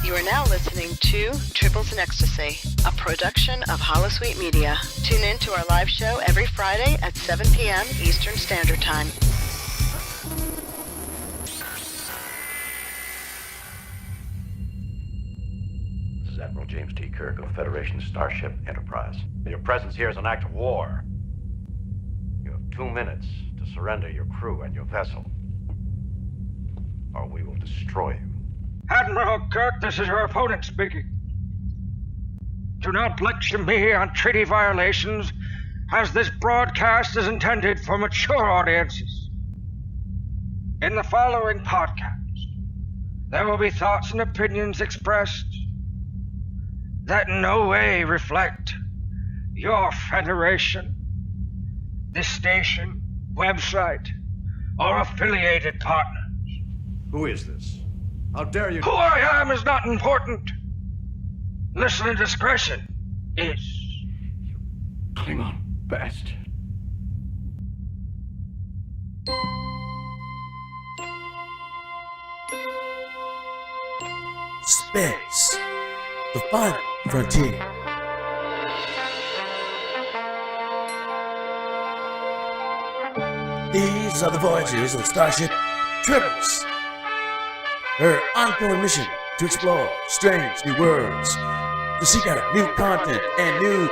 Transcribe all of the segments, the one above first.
You are now listening to Tribbles and Ecstasy, a production of Holosuite Media. Tune in to our live show every Friday at 7 p.m. Eastern Standard Time. This is Admiral James T. Kirk of Federation Starship Enterprise. Your presence here is an act of war. You have 2 minutes to surrender your crew and your vessel, or we will destroy you. Admiral Kirk, this is your opponent speaking. Do not lecture me on treaty violations, as this broadcast is intended for mature audiences. In the following podcast, there will be thoughts and opinions expressed that in no way reflect your Federation, this station, website, or affiliated partners. Who is this? How dare you? Who I am is not important. Listener discretion is. You Klingon bastard. Space, the final frontier. These are the voyages of Starship Tribbles. Her ongoing mission to explore strange new worlds, to seek out new content and new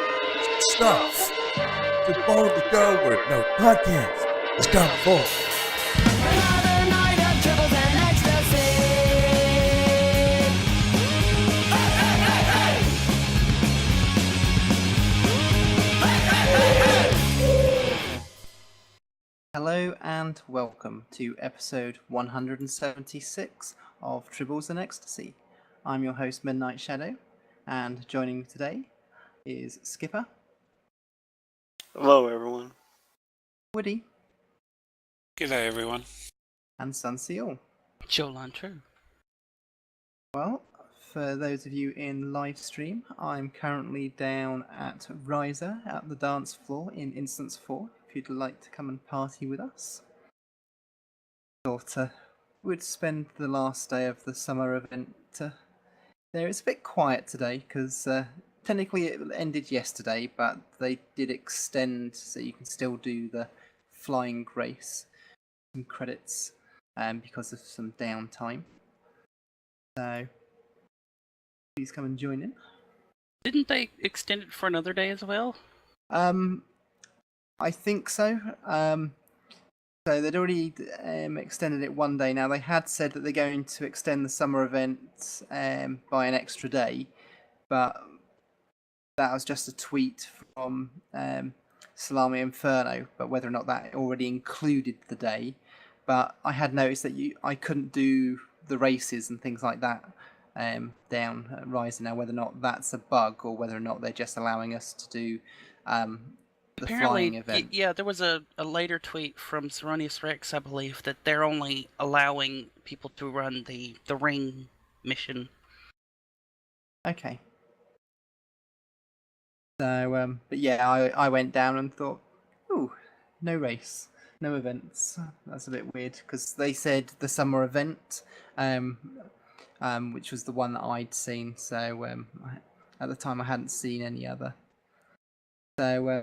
stuff, to follow the girl where no podcast has come before. Another night of Tribbles and Ecstasy. Hey, hey, hey, hey! Hey, hey, hey, hey! Hello and welcome to episode 176 of Tribbles and Ecstasy. I'm your host Midnight Shadow, and joining me today is Skipper. Hello, everyone. Woody. G'day, everyone. And Sunseal. Jolan True. Well, for those of you in live stream, I'm currently down at Riser at the dance floor in Instance 4, if you'd like to come and party with us. Thought we'd spend the last day of the summer event there. It's a bit quiet today because technically it ended yesterday, but they did extend so you can still do the flying grace, some credits, because of some downtime. So please come and join in. Didn't they extend it for another day as well? I think so. So they'd already extended it one day. Now they had said that they're going to extend the summer event by an extra day, but that was just a tweet from Salami Inferno. But whether or not that already included the day, but I had noticed that I couldn't do the races and things like that down at Rising. Now whether or not that's a bug or whether or not they're just allowing us to do the flying event. Yeah, there was a later tweet from Seronius Rex, I believe, that they're only allowing people to run the ring mission. Okay. So, but yeah, I went down and thought, ooh, no race, no events. That's a bit weird, because they said the summer event, which was the one that I'd seen, so at the time I hadn't seen any other. So,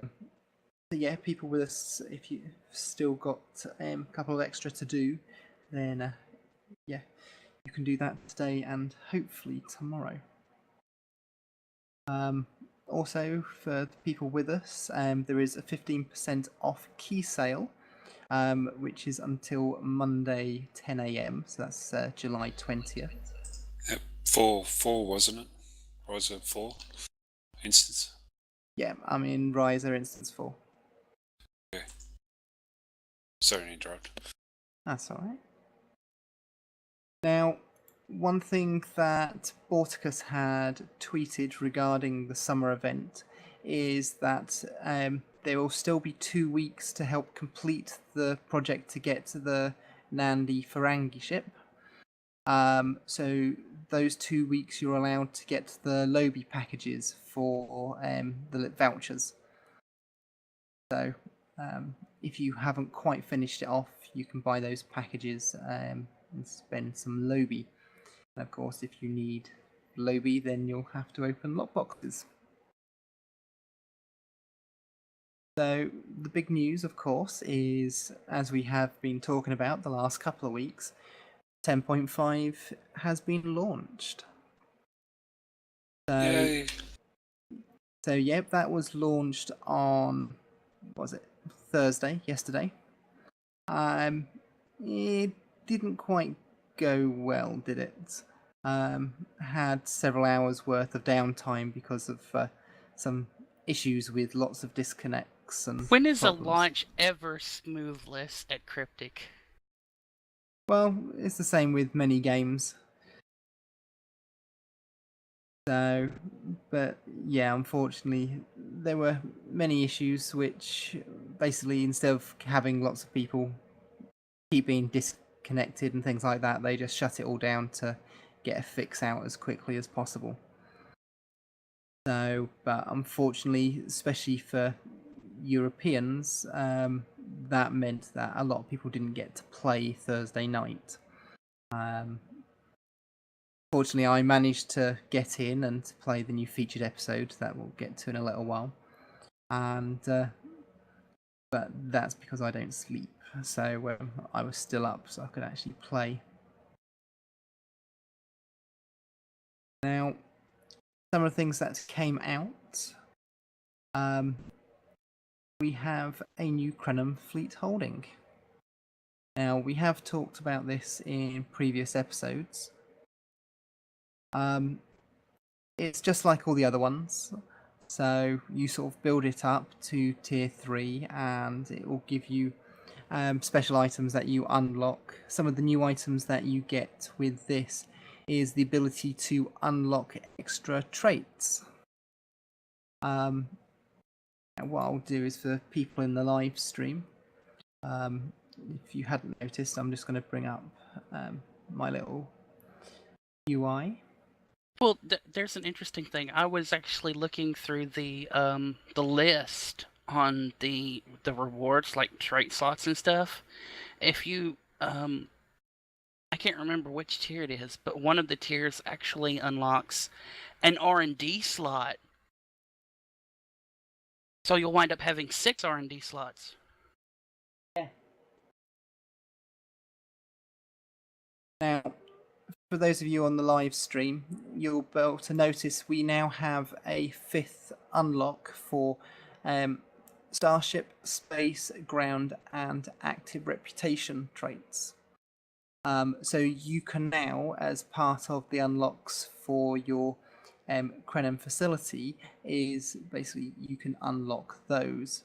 yeah, people with us, if you've still got a couple of extra to do, then yeah, you can do that today and hopefully tomorrow. Also, for the people with us, there is a 15% off key sale, which is until Monday 10 a.m, so that's July 20th. Four, wasn't it? Or was it 4 instance? Yeah, I'm in Riser Instance 4. Okay. Sorry to interrupt. That's alright. Now, one thing that Borticus had tweeted regarding the summer event is that there will still be 2 weeks to help complete the project to get to the Nandi Ferengi ship. So those 2 weeks you're allowed to get the Lobi packages for the vouchers. So if you haven't quite finished it off, you can buy those packages and spend some Lobi. And of course, if you need lobby, then you'll have to open lockboxes. So the big news, of course, is, as we have been talking about the last couple of weeks, 10.5 has been launched. Yay. So yep, that was launched on, what was it, Thursday, yesterday. It didn't quite go well, did it? Had several hours worth of downtime because of some issues with lots of disconnects and When is problems. a launch ever smoothless at Cryptic? Well, it's the same with many games. So, but yeah, unfortunately, there were many issues which basically, instead of having lots of people keep being disconnected and things like that, they just shut it all down to get a fix out as quickly as possible. So, but unfortunately, especially for Europeans, that meant that a lot of people didn't get to play Thursday night. Fortunately, I managed to get in and play the new featured episode that we'll get to in a little while, and but that's because I don't sleep, so I was still up, so I could actually play. Now, some of the things that came out, we have a new Krenim fleet holding. Now, we have talked about this in previous episodes. It's just like all the other ones. So you sort of build it up to tier 3 and it will give you special items that you unlock. Some of the new items that you get with this is the ability to unlock extra traits. And what I'll do is, for people in the live stream, if you hadn't noticed, I'm just going to bring up my little UI. Well, there's an interesting thing. I was actually looking through the list on the rewards, like trait slots and stuff. If you I can't remember which tier it is, but one of the tiers actually unlocks an R&D slot. So you'll wind up having 6 R&D slots. Yeah. Now, for those of you on the live stream, you'll be able to notice we now have a 5th unlock for Starship, Space, Ground, and Active Reputation traits. So you can now, as part of the unlocks for your Krenim facility, is basically you can unlock those.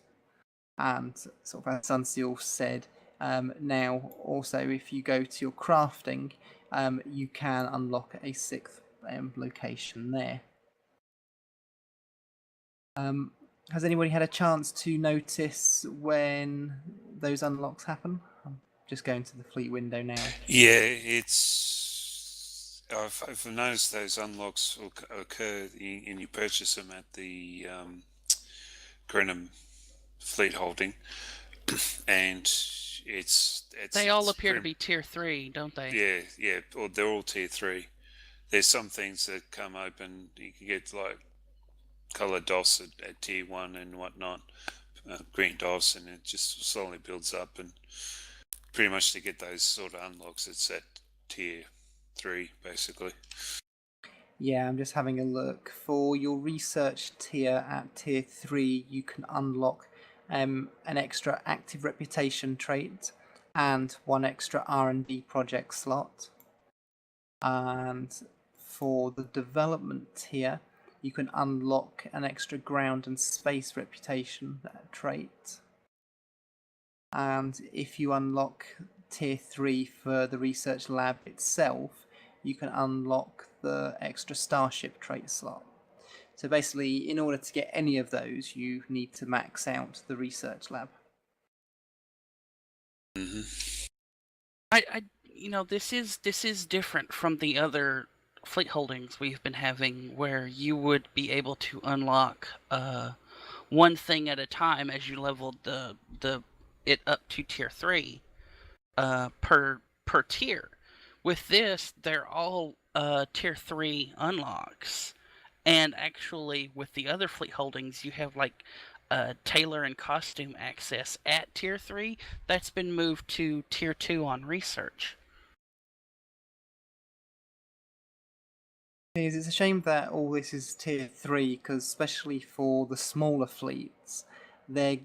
And sort of as Sunseal said, now also if you go to your crafting, you can unlock a 6th location there. Has anybody had a chance to notice when those unlocks happen? I'm just going to the fleet window now. Yeah, it's. I've noticed those unlocks occur and you purchase them at the Krenim fleet holding, and it's they all appear to be tier 3, don't they? Yeah. Or they're all tier 3. There's some things that come open. You can get like color DOS at tier 1 and whatnot, green DOS, and it just slowly builds up. And pretty much to get those sort of unlocks, it's at tier 3 basically. Yeah, I'm just having a look. For your research tier at tier 3, you can unlock an extra active reputation trait and 1 extra R&D project slot. And for the development tier, you can unlock an extra ground and space reputation trait. And if you unlock tier 3 for the research lab itself, you can unlock the extra starship trait slot. So basically, in order to get any of those, you need to max out the research lab. This is different from the other fleet holdings we've been having, where you would be able to unlock one thing at a time as you leveled it up to tier 3 per tier. With this, they're all tier 3 unlocks. And actually, with the other fleet holdings, you have like tailor and costume access at tier 3. That's been moved to tier 2 on research. It's a shame that all this is tier 3, because especially for the smaller fleets, their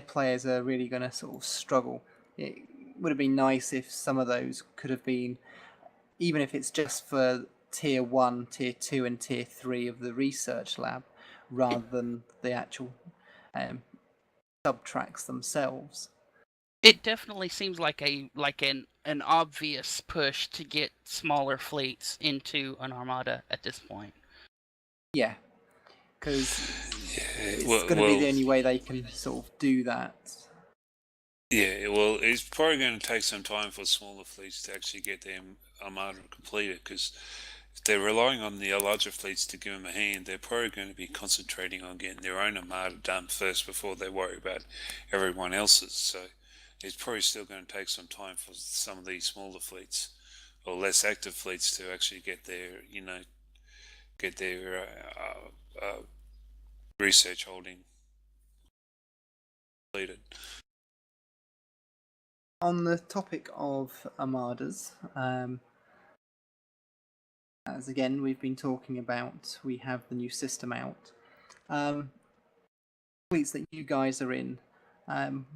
players are really going to sort of struggle. It would have been nice if some of those could have been, even if it's just for tier 1, tier 2, and tier 3 of the research lab, rather than the actual sub-tracks themselves. It definitely seems like an obvious push to get smaller fleets into an armada at this point. Yeah, because it's well, going to be the well, only way they can sort of do that. yeah, well, it's probably going to take some time for smaller fleets to actually get their armada completed, because if they're relying on the larger fleets to give them a hand, they're probably going to be concentrating on getting their own armada done first before they worry about everyone else's. So it's probably still going to take some time for some of these smaller fleets or less active fleets to actually get their, research holding completed. On the topic of armadas, as again we've been talking about, we have the new system out. Fleets that you guys are in,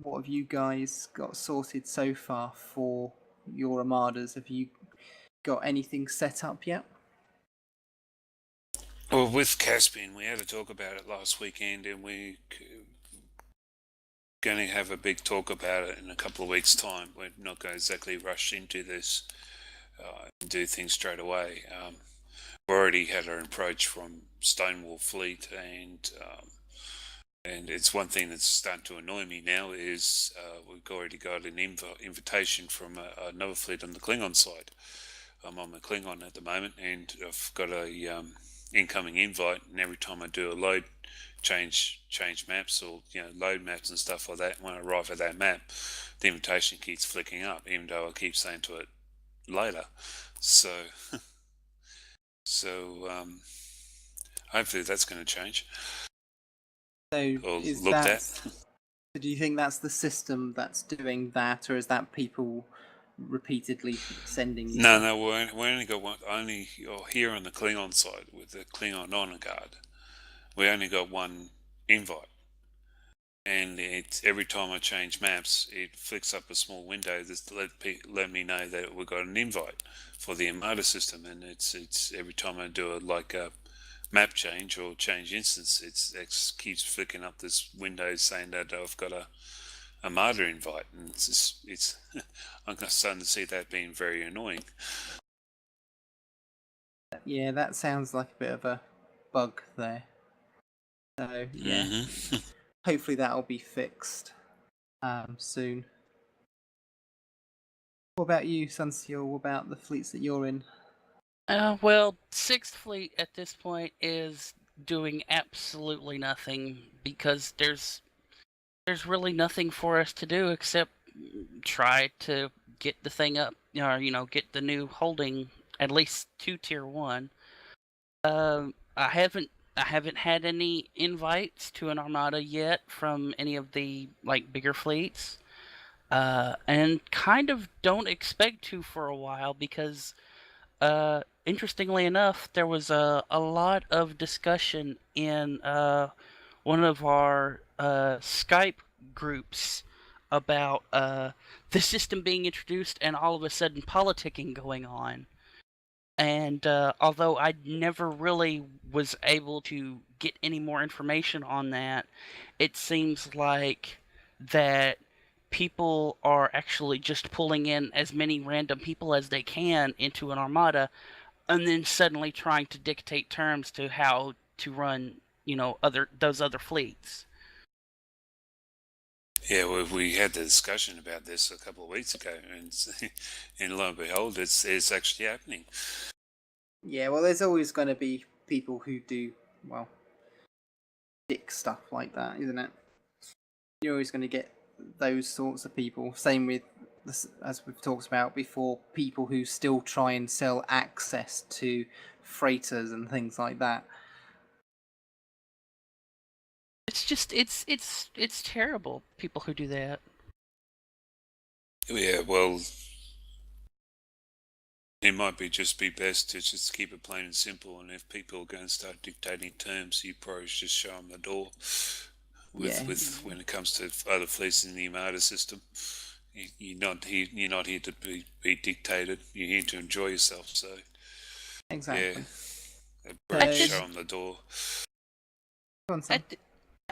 what have you guys got sorted so far for your armadas? Have you got anything set up yet? Well, with Caspian, we had a talk about it last weekend, and we're going to have a big talk about it in a couple of weeks' time. We're not going to exactly rush into this and do things straight away. We already had our approach from Stonewall Fleet, and it's one thing that's starting to annoy me now is we've already got an invitation from another fleet on the Klingon side. I'm on the Klingon at the moment, and I've got a incoming invite, and every time I do a load, change maps or load maps and stuff like that, when I arrive at that map, the invitation keeps flicking up, even though I keep saying to it later. So hopefully that's going to change. So Or is looked that? at. So do you think that's the system that's doing that, or is that people repeatedly sending you? No, we only got one. Only here on the Klingon side with the Klingon honor guard, we only got one invite, and it's every time I change maps, it flicks up a small window just to let me know that we got an invite for the Armada system, and it's every time I do a map change or change instance, it keeps flicking up this window saying that I've got a Armada invite, and it's I'm starting to see that being very annoying. Yeah, that sounds like a bit of a bug there. So yeah, hopefully that'll be fixed soon. What about you, Sunseal? What about the fleets that you're in? Well, Sixth Fleet at this point is doing absolutely nothing because there's really nothing for us to do except try to get the thing up, or get the new holding at least to tier 1. I haven't had any invites to an armada yet from any of the bigger fleets, and kind of don't expect to for a while because interestingly enough, there was a lot of discussion in one of our Skype groups about the system being introduced and all of a sudden politicking going on. And although I never really was able to get any more information on that, it seems like that people are actually just pulling in as many random people as they can into an armada and then suddenly trying to dictate terms to how to run, those other fleets. Yeah, we had the discussion about this a couple of weeks ago, and lo and behold, it's actually happening. Yeah, well, there's always going to be people who do, well, dick stuff like that, isn't it? You're always going to get those sorts of people. Same with as we've talked about before, people who still try and sell access to freighters and things like that. It's just it's terrible. People who do that. Yeah, well, it might just be best to just keep it plain and simple. And if people are going to start dictating terms, you probably just show them the door. With when it comes to other fleets in the Armada system, you're not here to be dictated. You're here to enjoy yourself. So Exactly. Yeah, probably show them the door. Go on, Sam.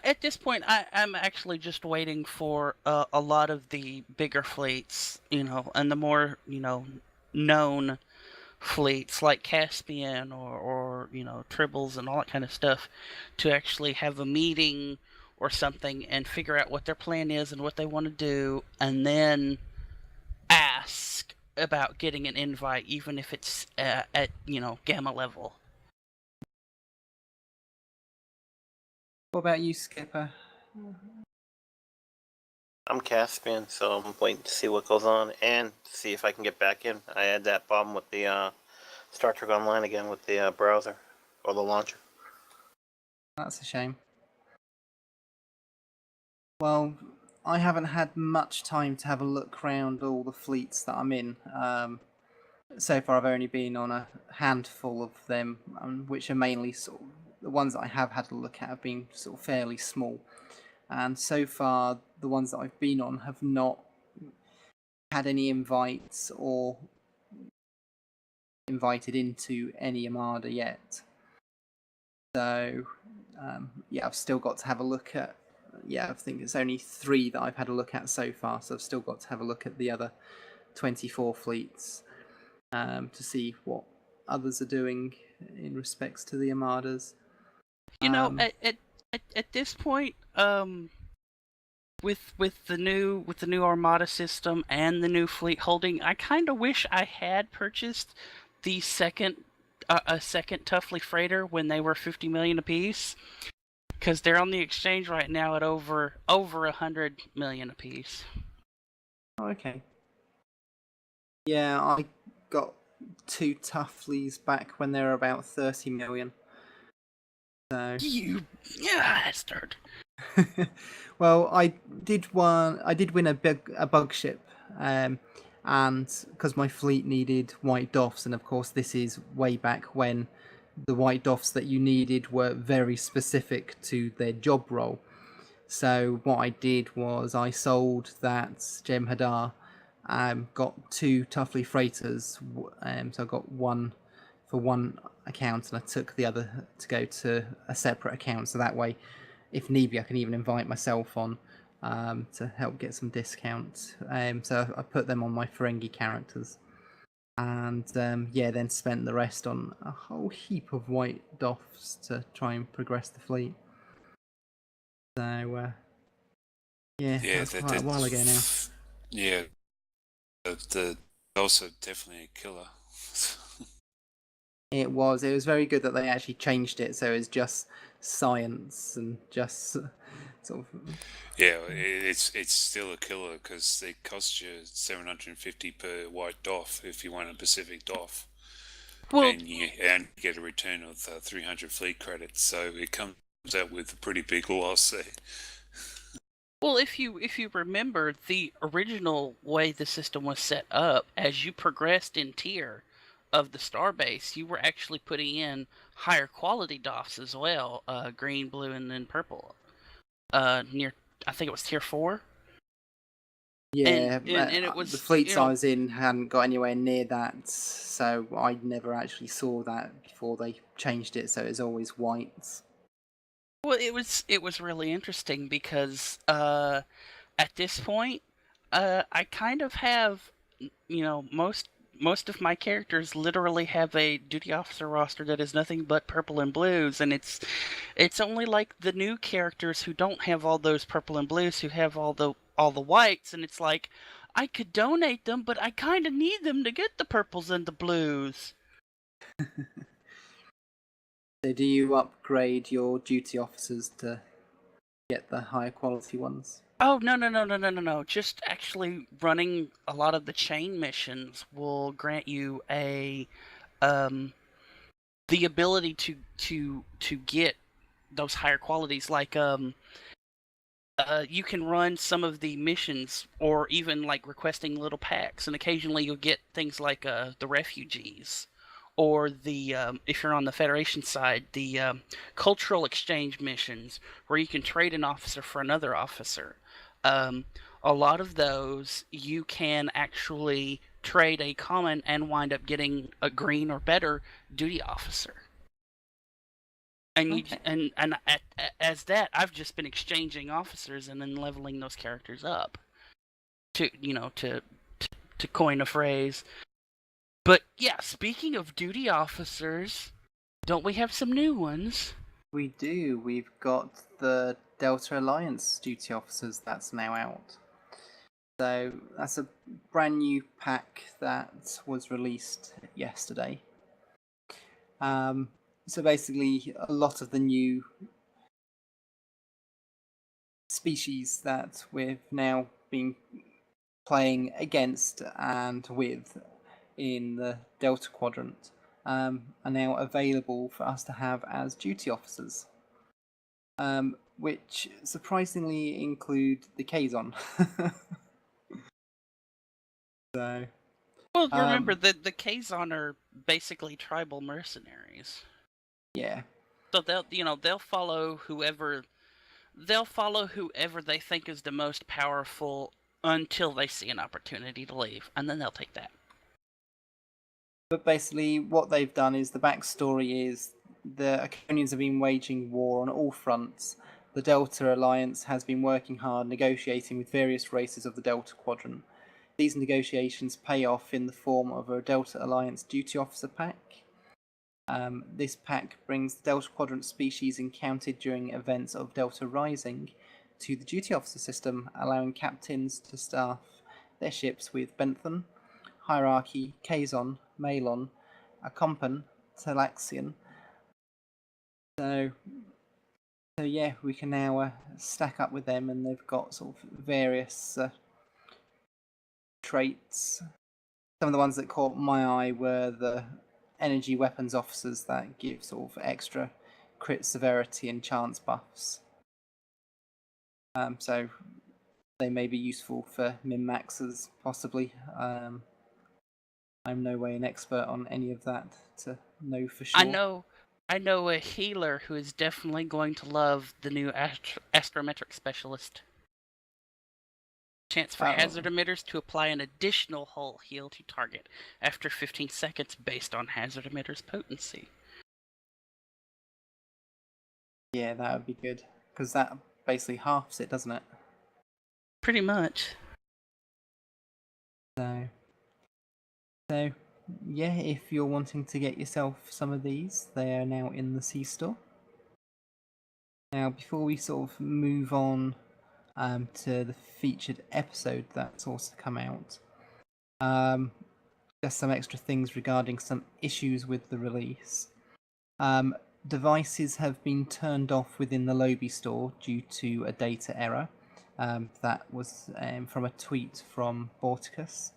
At this point, I'm actually just waiting for a lot of the bigger fleets, and the more, known fleets like Caspian or Tribbles and all that kind of stuff to actually have a meeting or something and figure out what their plan is and what they want to do, and then ask about getting an invite, even if it's at Gamma level. What about you, Skipper? I'm Caspian, so I'm waiting to see what goes on and see if I can get back in. I had that problem with the Star Trek Online again with the browser or the launcher. That's a shame. Well, I haven't had much time to have a look around all the fleets that I'm in. So far, I've only been on a handful of them, which are mainly sort of the ones that I have had a look at have been sort of fairly small. And so far, the ones that I've been on have not had any invites or invited into any Armada yet. So, yeah, I've still got to have a look at. Yeah, I think it's only 3 that I've had a look at so far, so I've still got to have a look at the other 24 fleets to see what others are doing in respects to the Armadas. At this point, with the new Armada system and the new fleet holding, I kind of wish I had purchased the second Toughly freighter when they were 50 million apiece, because they're on the exchange right now at over 100 million apiece. Oh, okay. Yeah, I got 2 Toughlys back when they were about 30 million. So You bastard. well, I did win a bug ship, and because my fleet needed white doffs, and of course this is way back when the white doffs that you needed were very specific to their job role. So what I did was I sold that Jem'Hadar, got 2 Toughly freighters, so I got one for one account, and I took the other to go to a separate account, so that way, if need be, I can even invite myself on to help get some discount. So I put them on my Ferengi characters, and then spent the rest on a whole heap of white doffs to try and progress the fleet. So that's quite a while ago now. Yeah, the also definitely a killer. It was very good that they actually changed it, so it's just science and just sort of. Yeah, it's still a killer because it costs you 750 per white doff if you want a Pacific doff, and you get a return of 300 fleet credits. So it comes out with a pretty big loss there. Well, if you remember, the original way the system was set up, as you progressed in tier of the starbase, you were actually putting in higher quality doffs as well, green, blue, and then purple. Near, I think it was tier 4. Yeah, and it was the fleets I was in hadn't got anywhere near that, so I never actually saw that before they changed it. So it was always whites. Well, it was really interesting because at this point, I kind of have, most of my characters literally have a duty officer roster that is nothing but purple and blues, and it's only like the new characters who don't have all those purple and blues who have all the whites, and it's like I could donate them, but I kind of need them to get the purples and the blues. So do you upgrade your duty officers to get the higher quality ones. Oh, no. Just actually running a lot of the chain missions will grant you the ability to get those higher qualities. Like you can run some of the missions, or even like requesting little packs, and occasionally you'll get things like the refugees, or the if you're on the Federation side, the cultural exchange missions, where you can trade an officer for another officer. Um, a lot of those you can actually trade a common and wind up getting a green or better duty officer. And you Okay. as that, I've just been exchanging officers and then leveling those characters up. To coin a phrase. But yeah, speaking of duty officers, don't we have some new ones? We do. We've got the Delta Alliance duty officers that's now out. So that's a brand new pack that was released yesterday. So basically, a lot of the new species that we've now been playing against and with in the Delta Quadrant are now available for us to have as duty officers, which surprisingly include the Kazon. So, Well, remember that the Kazon are basically tribal mercenaries. yeah. So they'll follow whoever they think is the most powerful until they see an opportunity to leave, and then they'll take that. But basically, what they've done is the backstory is the Iconians have been waging war on all fronts. The Delta Alliance has been working hard negotiating with various races of the Delta Quadrant. These negotiations pay off in the form of a Delta Alliance duty officer pack. This pack brings the Delta Quadrant species encountered during events of Delta Rising to the duty officer system, allowing captains to staff their ships with Bentham, Hierarchy, Kazon, Malon, Acompan, Talaxian. So yeah, we can now stack up with them, and they've got sort of various traits. Some of the ones that caught my eye were the energy weapons officers that give sort of extra crit severity and chance buffs. So they may be useful for min-maxers, possibly. I'm no way an expert on any of that to know for sure. I know a healer who is definitely going to love the new astrometric specialist. Chance for hazard emitters to apply an additional hull heal to target after 15 seconds based on hazard emitter's potency. Yeah, that would be good, because that basically halves it, doesn't it? Pretty much. So yeah, if you're wanting to get yourself some of these, they are now in the C-store. Now, before we sort of move on to the featured episode that's also come out, just some extra things regarding some issues with the release. Devices have been turned off within the Lobby store due to a data error. That was from a tweet from Borticus.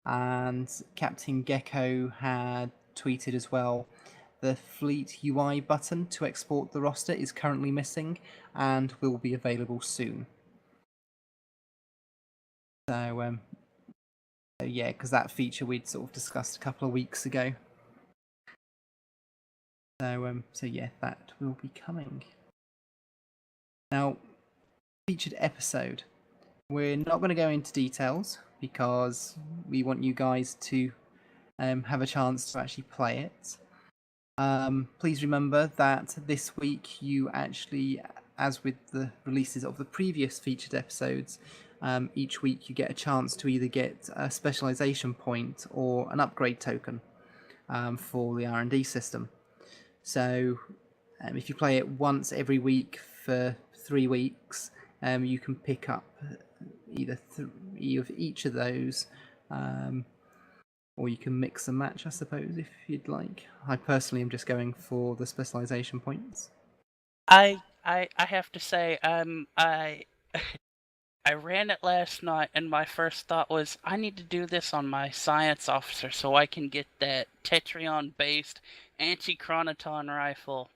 And Captain Gecko had tweeted as well, the Fleet UI button to export the roster is currently missing and will be available soon. So yeah, because that feature we'd sort of discussed a couple of weeks ago. So yeah, that will be coming. Now, featured episode. We're not going to go into details because we want you guys to have a chance to actually play it. Please remember that this week you actually, as with the releases of the previous featured episodes, each week you get a chance to either get a specialization point or an upgrade token for the R&D system. So if you play it once every week for 3 weeks, you can pick up either 3 of each of those, or you can mix and match, I suppose, if you'd like. I personally am just going for the specialization points. I I have to say, I ran it last night, and my first thought was, I need to do this on my science officer so I can get that Tetrion-based anti-chronoton rifle.